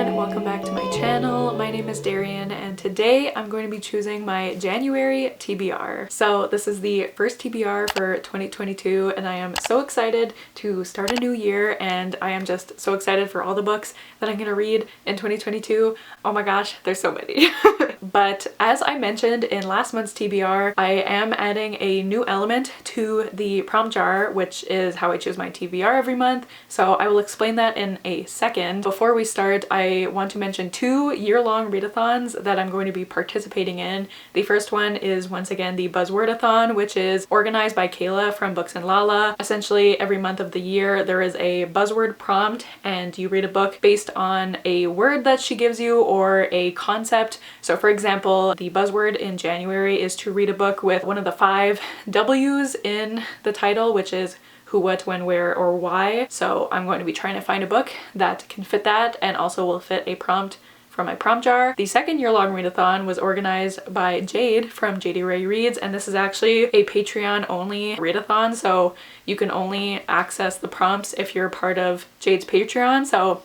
everyone, welcome back to my channel. My name is Darian and today I'm going to be choosing my January TBR. So this is the first TBR for 2022 and I am so excited to start a new year, and I am just so excited for all the books that I'm going to read in 2022. Oh my gosh, there's so many. But as I mentioned in last month's TBR, I am adding a new element to the prompt jar, which is how I choose my TBR every month. So I will explain that in a second. Before we start, I want to mention 2 year-long readathons that I'm going to be participating in. The first one is once again the Buzzwordathon, which is organized by Kayla from Books and Lala. Essentially, every month of the year there is a buzzword prompt and you read a book based on a word that she gives you or a concept. So for example, the buzzword in January is to read a book with one of the 5 W's in the title, which is who, what, when, where, or why. So I'm going to be trying to find a book that can fit that and also will fit a prompt from my prompt jar. The second year-long readathon was organized by Jade from Jade Reads, and this is actually a Patreon only readathon, so you can only access the prompts if you're part of Jade's Patreon. So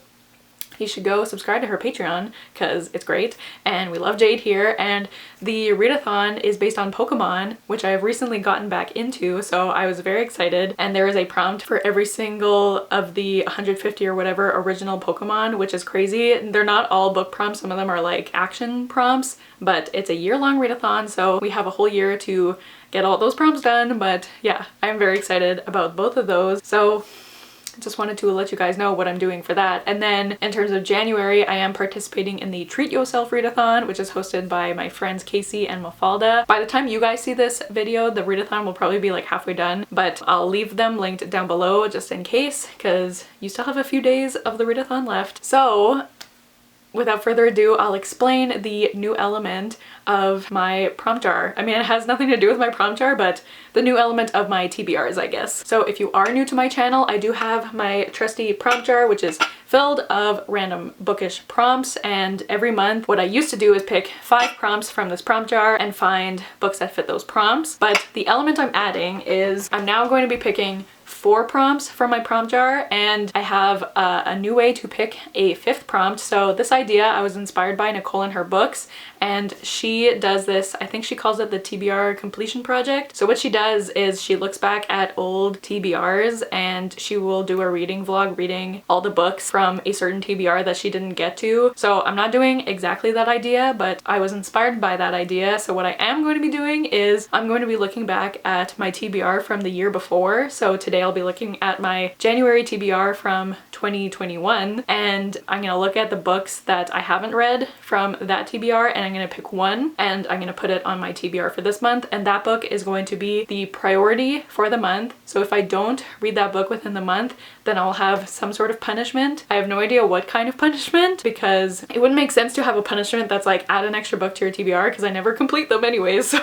you should go subscribe to her Patreon because it's great and we love Jade here. And the readathon is based on Pokemon, which I have recently gotten back into, so I was very excited. And there is a prompt for every single of the 150 or whatever original Pokemon, which is crazy. They're not all book prompts, some of them are like action prompts, but it's a year-long readathon, so we have a whole year to get all those prompts done. But yeah, I'm very excited about both of those. So just wanted to let you guys know what I'm doing for that. And then in terms of January, I am participating in the Treat Yourself readathon, which is hosted by my friends Kasey and Mafalda. By the time you guys see this video, the readathon will probably be like halfway done, but I'll leave them linked down below just in case, because you still have a few days of the readathon left. So without further ado, I'll explain the new element of my prompt jar. I mean, it has nothing to do with my prompt jar, but the new element of my TBRs, I guess. So if you are new to my channel, I do have my trusty prompt jar, which is filled of random bookish prompts, and every month what I used to do is pick 5 prompts from this prompt jar and find books that fit those prompts. But the element I'm adding is I'm now going to be picking 4 prompts from my prompt jar, and I have a new way to pick a 5th prompt. So this idea I was inspired by Nicole and her books, and she does this, I think she calls it the TBR completion project. So what she does is she looks back at old TBRs and she will do a reading vlog reading all the books from a certain TBR that she didn't get to. So I'm not doing exactly that idea, but I was inspired by that idea. So what I am going to be doing is I'm going to be looking back at my TBR from the year before. So today I'll be looking at my January TBR from 2021, and I'm gonna look at the books that I haven't read from that TBR, and I'm gonna pick one and I'm gonna put it on my TBR for this month, and that book is going to be the priority for the month. So if I don't read that book within the month, then I'll have some sort of punishment. I have no idea what kind of punishment, because it wouldn't make sense to have a punishment that's like add an extra book to your TBR, because I never complete them anyways, so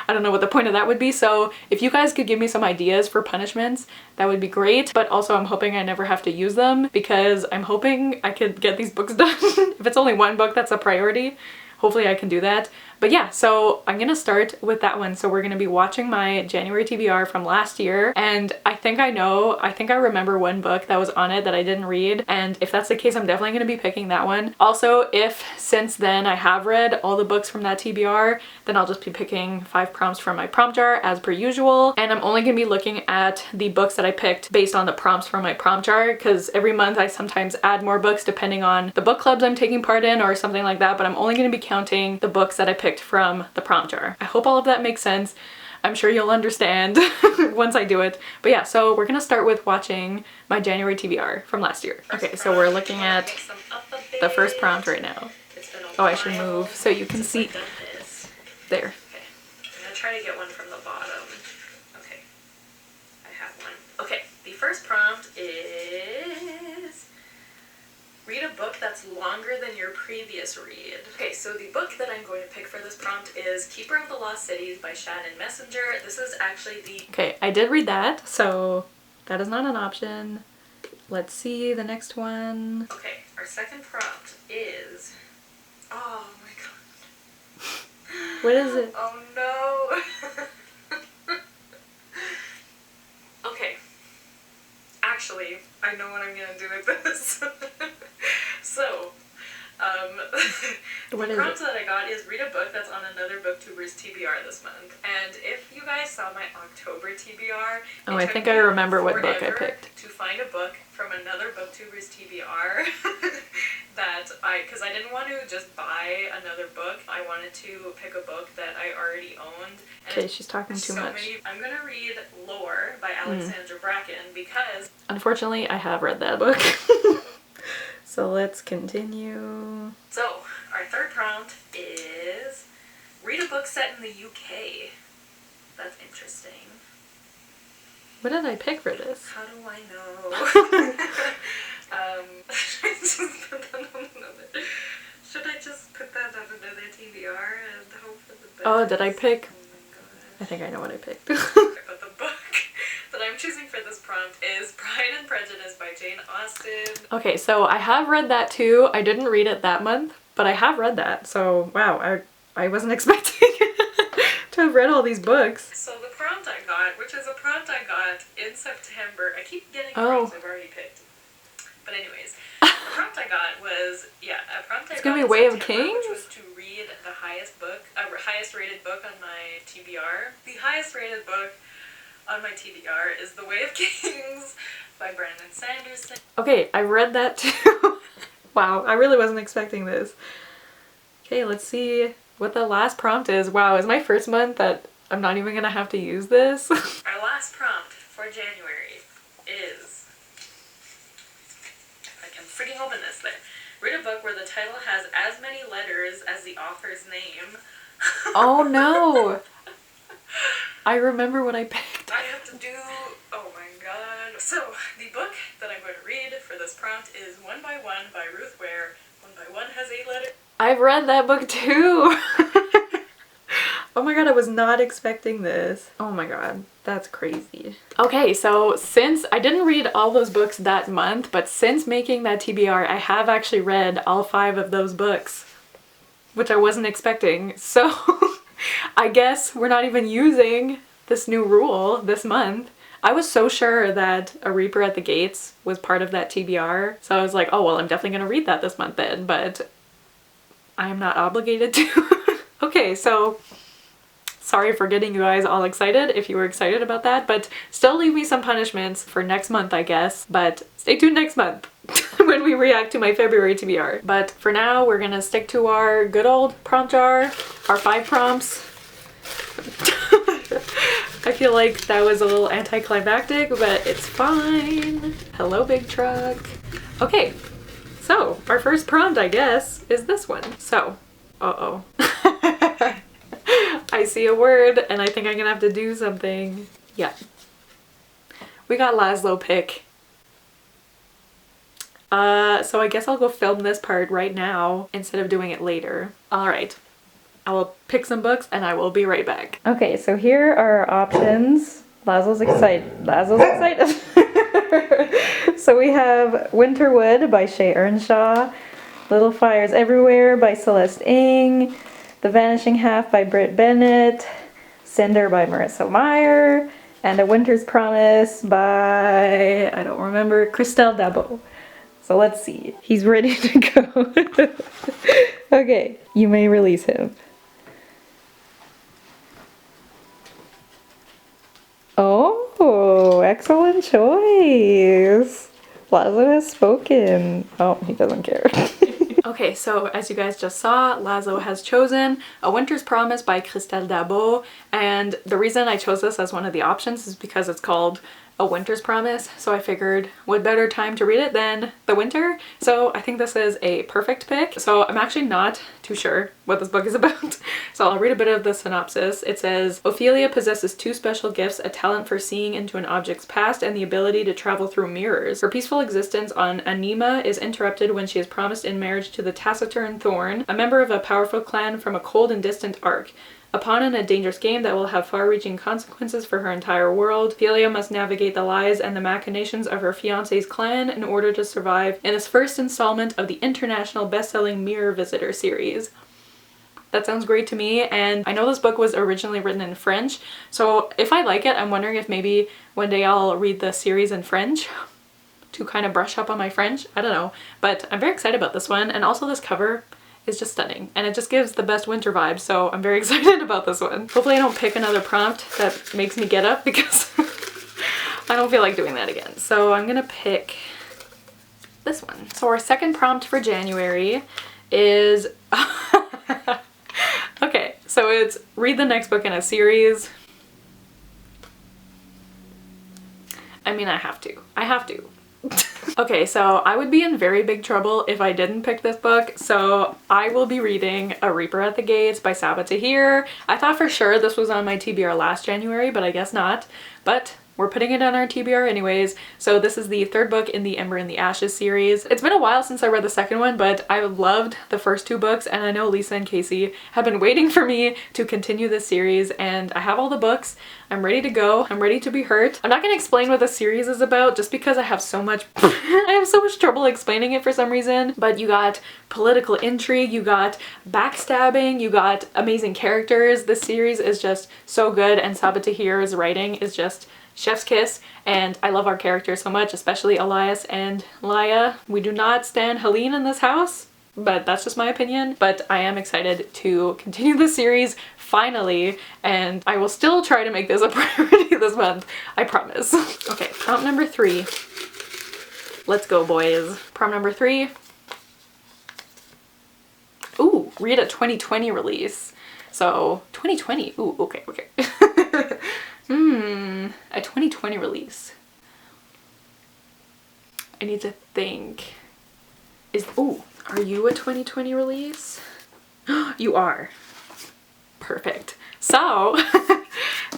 I don't know what the point of that would be. So if you guys could give me some ideas for punishments, that would be great. But also I'm hoping I never have to use them, because I'm hoping I could get these books done. If it's only one book that's a priority, hopefully I can do that. But yeah, so I'm gonna start with that one. So we're gonna be watching my January TBR from last year, and I think I remember one book that was on it that I didn't read, and if that's the case, I'm definitely gonna be picking that one. Also, if since then I have read all the books from that TBR, then I'll just be picking 5 prompts from my prompt jar as per usual, and I'm only gonna be looking at the books that I picked based on the prompts from my prompt jar, because every month I sometimes add more books depending on the book clubs I'm taking part in or something like that, but I'm only gonna be counting the books that I picked from the prompt jar. I hope all of that makes sense. I'm sure you'll understand once I do it. But yeah, so we're gonna start with watching my January TBR from last year. Okay, so we're looking at the first prompt right now. Oh, I should move so you can see. There. Okay, I'm gonna try to get one from the bottom. Okay, I have one. Okay, the first prompt is read a book that's longer than your previous read. Okay, so the book that I'm going to pick for this prompt is Keeper of the Lost Cities by Shannon Messenger. This is actually the... Okay, I did read that, so that is not an option. Let's see the next one. Okay, our second prompt is... Oh my god. What is it? Oh no. Okay. Actually, I know what I'm gonna do with this. So, What the is prompt it? that I got is read a book that's on another booktubers TBR this month. And if you guys saw my October TBR, Oh, I think I remember what book I forever picked. to find a book from another booktubers TBR because I didn't want to just buy another book. I wanted to pick a book that I already owned. Okay, she's talking too much. I'm gonna read Lore by Alexandra Bracken because Unfortunately, I have read that book. So let's continue. So, our third prompt is read a book set in the UK. That's interesting. What did I pick for this? How do I know? Should I just put that on another TBR and hope for the best? Oh, did I pick? Oh my god. I think I know what I picked. But the book that I'm choosing for this prompt is Pride and Prejudice by Jane Austen. Okay, so I have read that too. I didn't read it that month, but I have read that. So wow, I wasn't expecting to have read all these books. So the prompt I got, which is a prompt I got in September, I keep getting prompts I've already picked. But anyways, the prompt I got was, a prompt I got gonna be in Way of September, Kings? which was to read the highest rated book on my TBR. The highest rated book on my TBR is The Way of Kings by Brandon Sanderson. Okay, I read that too. Wow, I really wasn't expecting this. Okay, let's see what the last prompt is. Wow, it's my first month that I'm not even gonna have to use this. Our last prompt for January is, if I can freaking open this there, read a book where the title has as many letters as the author's name. Oh no! I remember what I picked. I have to do, oh my god. So, the book that I'm going to read for this prompt is One by One by Ruth Ware. One by One has 8 letters. I've read that book too! Oh my god, I was not expecting this. Oh my god, that's crazy. Okay, so since I didn't read all those books that month, but since making that TBR, I have actually read all 5 of those books, which I wasn't expecting. So I guess we're not even using this new rule this month. I was so sure that A Reaper at the Gates was part of that TBR, so I was like, oh well, I'm definitely gonna read that this month then, but I am not obligated to. Okay, so sorry for getting you guys all excited if you were excited about that, but still leave me some punishments for next month, I guess. But stay tuned next month when we react to my February TBR. But for now, we're gonna stick to our good old prompt jar, our 5 prompts. I feel like that was a little anticlimactic, but it's fine. Hello, big truck. Okay, so our first prompt, I guess, is this one. So, uh-oh. I see a word and I think I'm gonna have to do something. Yeah. We got Laszlo pick. So I guess I'll go film this part right now instead of doing it later. Alright. I will pick some books and I will be right back. Okay, so here are our options. Laszlo's excited. Laszlo's excited. So we have Winterwood by Shay Earnshaw, Little Fires Everywhere by Celeste Ng, The Vanishing Half by Britt Bennett, Cinder by Marissa Meyer, and A Winter's Promise by, I don't remember, Christelle Dabo. So let's see. He's ready to go. Okay, you may release him. Oh, excellent choice. Laszlo has spoken. Oh, he doesn't care. Okay, so as you guys just saw, Laszlo has chosen A Winter's Promise by Christelle Dabo, and the reason I chose this as one of the options is because it's called A Winter's Promise, so I figured what better time to read it than the winter? So I think this is a perfect pick. So I'm actually not too sure what this book is about, so I'll read a bit of the synopsis. It says, Ophelia possesses 2 special gifts, a talent for seeing into an object's past and the ability to travel through mirrors. Her peaceful existence on Anima is interrupted when she is promised in marriage to the taciturn Thorn, a member of a powerful clan from a cold and distant ark. Upon in a dangerous game that will have far-reaching consequences for her entire world, Ophelia must navigate the lies and the machinations of her fiancé's clan in order to survive in this first installment of the international best-selling Mirror Visitor series. That sounds great to me, and I know this book was originally written in French, so if I like it, I'm wondering if maybe one day I'll read the series in French. to kind of brush up on my French. I don't know, but I'm very excited about this one. And also this cover is just stunning and it just gives the best winter vibes, so I'm very excited about this one. Hopefully I don't pick another prompt that makes me get up because I don't feel like doing that again. So I'm gonna pick this one. So our second prompt for January is okay, so it's read the next book in a series. I mean, I have to. Okay, so I would be in very big trouble if I didn't pick this book. So I will be reading A Reaper at the Gates by Sabaa Tahir. I thought for sure this was on my TBR last January, but I guess not. But we're putting it on our TBR anyways. So this is the third book in the Ember and the Ashes series. It's been a while since I read the second one, but I loved the first two books, and I know Lisa and Kasey have been waiting for me to continue this series, and I have all the books. I'm ready to go. I'm ready to be hurt. I'm not gonna explain what the series is about just because I have so much trouble explaining it for some reason. But you got political intrigue, you got backstabbing, you got amazing characters. This series is just so good, and Sabaa Tahir's writing is just chef's kiss, and I love our characters so much, especially Elias and Laya. We do not stand Helene in this house, but that's just my opinion. But I am excited to continue the series finally, and I will still try to make this a priority this month, I promise. Okay, prompt number 3. Let's go, boys. Prompt number 3. Ooh, read a 2020 release. So 2020, ooh, okay. A 2020 release. I need to think. Are you a 2020 release? You are. Perfect. So,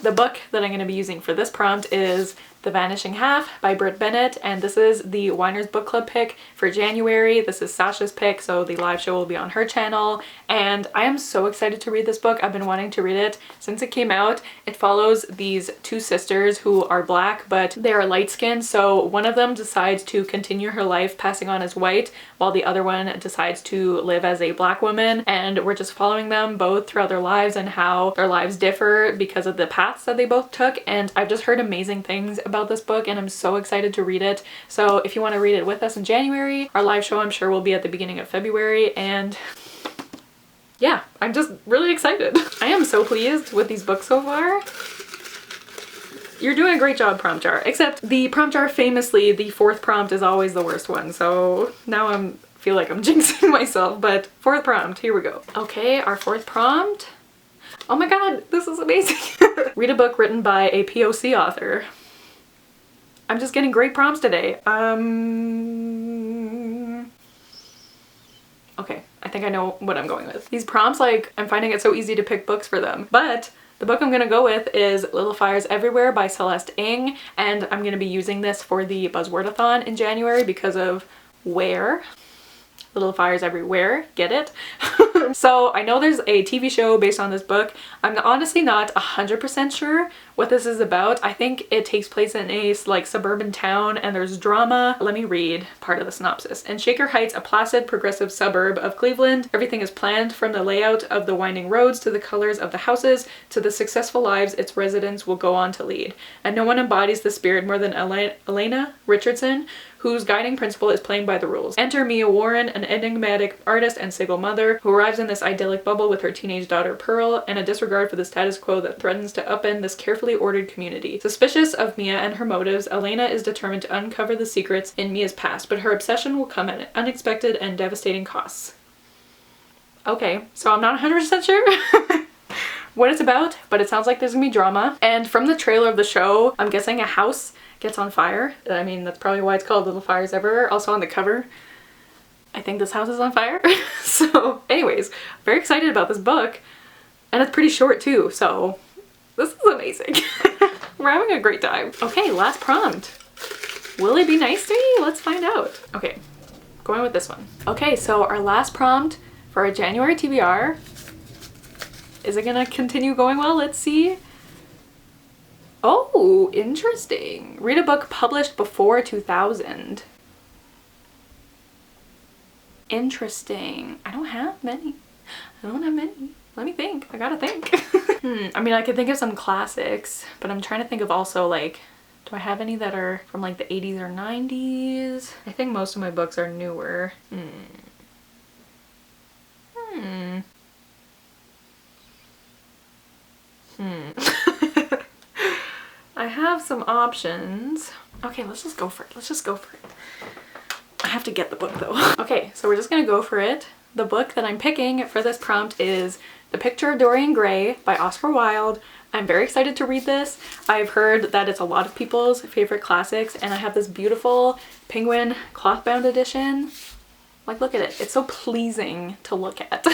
the book that I'm going to be using for this prompt is The Vanishing Half by Britt Bennett, and this is the Winers Book Club pick for January. This is Sasha's pick, so the live show will be on her channel, and I am so excited to read this book. I've been wanting to read it since it came out. It follows these two sisters who are black, but they are light-skinned, so one of them decides to continue her life passing on as white, while the other one decides to live as a black woman, and we're just following them both throughout their lives and how their lives differ because of the paths that they both took. And I've just heard amazing things about this book, and I'm so excited to read it. So if you want to read it with us in January, our live show I'm sure will be at the beginning of February, and yeah, I'm just really excited. I am so pleased with these books so far. You're doing a great job, prompt jar, except the prompt jar, famously, the fourth prompt is always the worst one, so now I feel like I'm jinxing myself, but fourth prompt, here we go. Okay, our fourth prompt. Oh my god, this is amazing. Read a book written by a POC author. I'm just getting great prompts today. Okay, I think I know what I'm going with. These prompts, like, I'm finding it so easy to pick books for them, but the book I'm gonna go with is Little Fires Everywhere by Celeste Ng, and I'm gonna be using this for the Buzzwordathon in January because of where. Little Fires Everywhere, get it? So I know there's a TV show based on this book. I'm honestly not 100% sure what this is about. I think it takes place in a like suburban town and there's drama. Let me read part of the synopsis. In Shaker Heights, a placid progressive suburb of Cleveland, everything is planned from the layout of the winding roads to the colors of the houses to the successful lives its residents will go on to lead. And no one embodies the spirit more than Elena Richardson, whose guiding principle is playing by the rules. Enter Mia Warren, an enigmatic artist and single mother who arrives in this idyllic bubble with her teenage daughter Pearl, and a disregard for the status quo that threatens to upend this carefully ordered community. Suspicious of Mia and her motives, Elena is determined to uncover the secrets in Mia's past, but her obsession will come at unexpected and devastating costs. Okay, so I'm not 100% sure what it's about, but it sounds like there's gonna be drama. And from the trailer of the show, I'm guessing a house gets on fire. I mean, that's probably why it's called Little Fires Everywhere. Also on the cover, I think this house is on fire. So anyways, very excited about this book, and it's pretty short too, so this is amazing. We're having a great time. Okay, last prompt. Will it be nice to me? Let's find out. Okay, going with this one. Okay, so our last prompt for our January TBR. Is it gonna continue going well? Let's see. Oh, interesting. Read a book published before 2000. Interesting. I don't have many. Let me think. I gotta think. I mean, I could think of some classics, but I'm trying to think of also like Do I have any that are from like the 80s or 90s? I think most of my books are newer. I have some options. Okay, let's just go for it. Let's just go for it. I have to get the book though. Okay, so we're just gonna go for it. The book that I'm picking for this prompt is The Picture of Dorian Gray by Oscar Wilde. I'm very excited to read this. I've heard that it's a lot of people's favorite classics, and I have this beautiful penguin cloth-bound edition. Like, look at it. It's so pleasing to look at.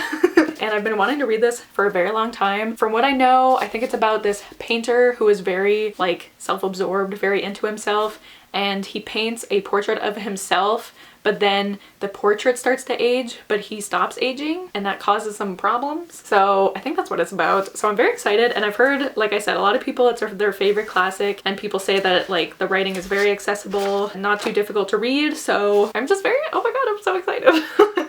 And I've been wanting to read this for a very long time. From what I know, I think it's about this painter who is very like self-absorbed, very into himself, and he paints a portrait of himself, but then the portrait starts to age, but he stops aging, and that causes some problems. So I think that's what it's about. So I'm very excited, and I've heard, like I said, a lot of people, it's their favorite classic, and people say that like the writing is very accessible and not too difficult to read. So I'm just very, oh my god, I'm so excited.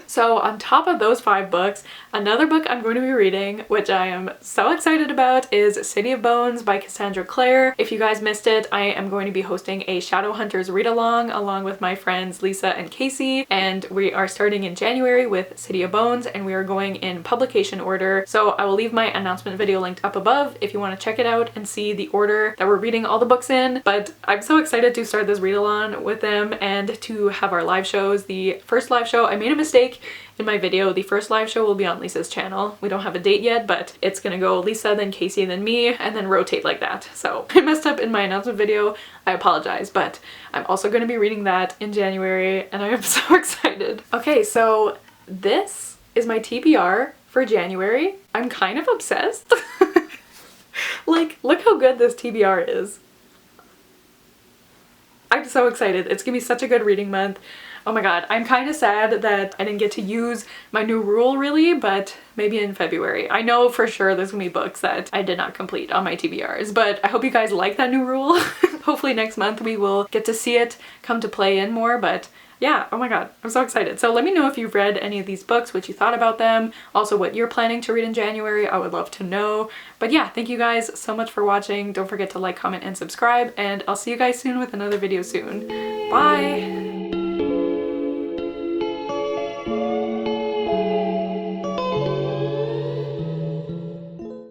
So on top of those 5 books, another book I'm going to be reading, which I am so excited about, is City of Bones by Cassandra Clare. If you guys missed it, I am going to be hosting a Shadowhunters read-along with my friends Lisa and Casey, and we are starting in January with City of Bones, and we are going in publication order. So I will leave my announcement video linked up above if you want to check it out and see the order that we're reading all the books in. But I'm so excited to start this read-along with them and to have our live shows. The first live show, I made a mistake in my video. The first live show will be on Lisa's channel. We don't have a date yet, but it's gonna go Lisa, then Casey, then me, and then rotate like that. So I messed up in my announcement video. I apologize, but I'm also gonna be reading that in January, and I am so excited. Okay, so this is my TBR for January. I'm kind of obsessed. Like, look how good this TBR is. I'm so excited. It's gonna be such a good reading month. Oh my god, I'm kind of sad that I didn't get to use my new rule really, but maybe in February. I know for sure there's gonna be books that I did not complete on my TBRs, but I hope you guys like that new rule. Hopefully next month we will get to see it come to play in more, but yeah, oh my god, I'm so excited. So let me know if you've read any of these books, what you thought about them, also what you're planning to read in January. I would love to know. But yeah, thank you guys so much for watching. Don't forget to like, comment, and subscribe, and I'll see you guys soon with another video soon. Bye!